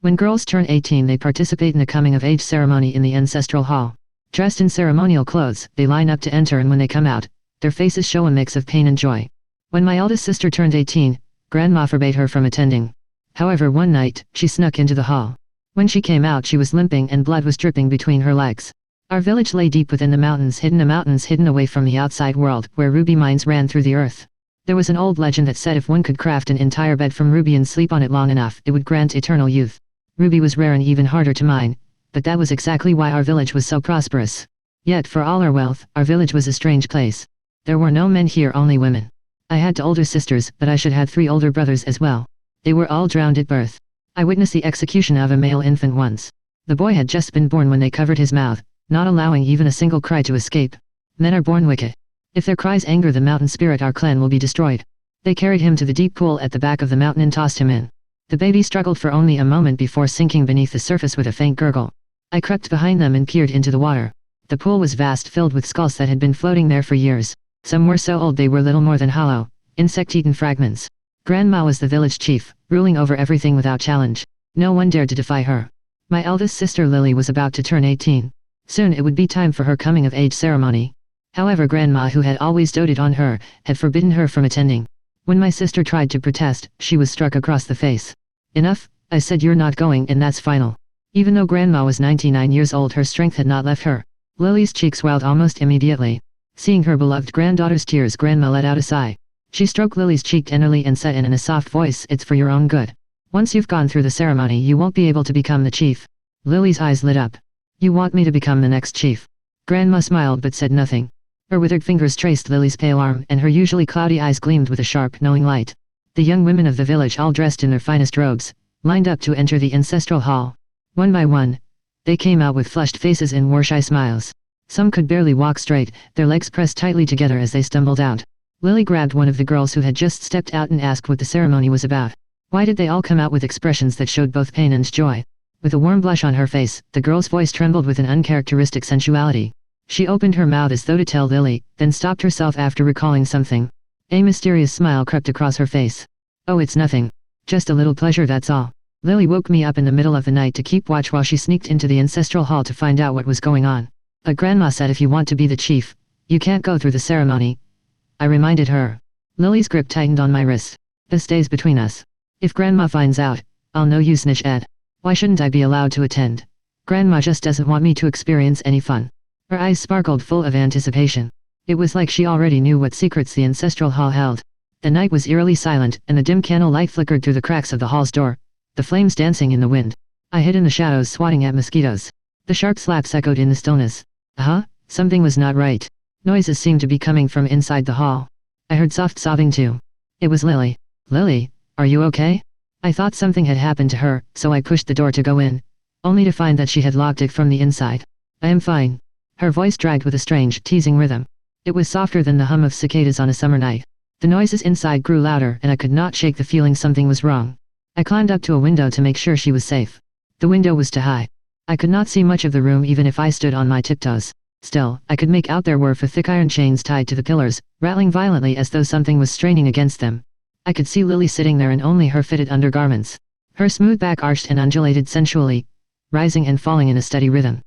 When girls turn 18, they participate in the coming-of-age ceremony in the ancestral hall. Dressed in ceremonial clothes, they line up to enter, and when they come out, their faces show a mix of pain and joy. When my eldest sister turned 18, Grandma forbade her from attending. However, one night, she snuck into the hall. When she came out, she was limping and blood was dripping between her legs. Our village lay deep within the mountains hidden away from the outside world, where ruby mines ran through the earth. There was an old legend that said if one could craft an entire bed from ruby and sleep on it long enough, it would grant eternal youth. Ruby was rare and even harder to mine, but that was exactly why our village was so prosperous. Yet for all our wealth, our village was a strange place. There were no men here, only women. I had 2 older sisters, but I should have 3 older brothers as well. They were all drowned at birth. I witnessed the execution of a male infant once. The boy had just been born when they covered his mouth, not allowing even a single cry to escape. Men are born wicked. If their cries anger the mountain spirit, our clan will be destroyed. They carried him to the deep pool at the back of the mountain and tossed him in. The baby struggled for only a moment before sinking beneath the surface with a faint gurgle. I crept behind them and peered into the water. The pool was vast, filled with skulls that had been floating there for years. Some were so old they were little more than hollow, insect-eaten fragments. Grandma was the village chief, ruling over everything without challenge. No one dared to defy her. My eldest sister Lily was about to turn 18. Soon it would be time for her coming-of-age ceremony. However, Grandma, who had always doted on her, had forbidden her from attending. When my sister tried to protest, she was struck across the face. Enough, I said, you're not going, and that's final. Even though Grandma was 99 years old, her strength had not left her. Lily's cheeks swelled almost immediately. Seeing her beloved granddaughter's tears, Grandma let out a sigh. She stroked Lily's cheek tenderly and said in a soft voice, it's for your own good. Once you've gone through the ceremony, you won't be able to become the chief. Lily's eyes lit up. You want me to become the next chief? Grandma smiled but said nothing. Her withered fingers traced Lily's pale arm, and her usually cloudy eyes gleamed with a sharp, knowing light. The young women of the village, all dressed in their finest robes, lined up to enter the ancestral hall. One by one, they came out with flushed faces and wore shy smiles. Some could barely walk straight, their legs pressed tightly together as they stumbled out. Lily grabbed one of the girls who had just stepped out and asked what the ceremony was about. Why did they all come out with expressions that showed both pain and joy? With a warm blush on her face, the girl's voice trembled with an uncharacteristic sensuality. She opened her mouth as though to tell Lily, then stopped herself after recalling something. A mysterious smile crept across her face. Oh, it's nothing. Just a little pleasure, that's all. Lily woke me up in the middle of the night to keep watch while she sneaked into the ancestral hall to find out what was going on. But Grandma said if you want to be the chief, you can't go through the ceremony. I reminded her. Lily's grip tightened on my wrist. This stays between us. If Grandma finds out, I'll know you snitch Ed. Why shouldn't I be allowed to attend? Grandma just doesn't want me to experience any fun. Her eyes sparkled, full of anticipation. It was like she already knew what secrets the ancestral hall held. The night was eerily silent, and the dim candle light flickered through the cracks of the hall's door, the flames dancing in the wind. I hid in the shadows, swatting at mosquitoes. The sharp slaps echoed in the stillness. Something was not right. Noises seemed to be coming from inside the hall. I heard soft sobbing too. It was Lily. Lily, are you okay? I thought something had happened to her, so I pushed the door to go in, only to find that she had locked it from the inside. I am fine. Her voice dragged with a strange, teasing rhythm. It was softer than the hum of cicadas on a summer night. The noises inside grew louder, and I could not shake the feeling something was wrong. I climbed up to a window to make sure she was safe. The window was too high. I could not see much of the room even if I stood on my tiptoes. Still, I could make out there were 4 thick iron chains tied to the pillars, rattling violently as though something was straining against them. I could see Lily sitting there in only her fitted undergarments. Her smooth back arched and undulated sensually, rising and falling in a steady rhythm.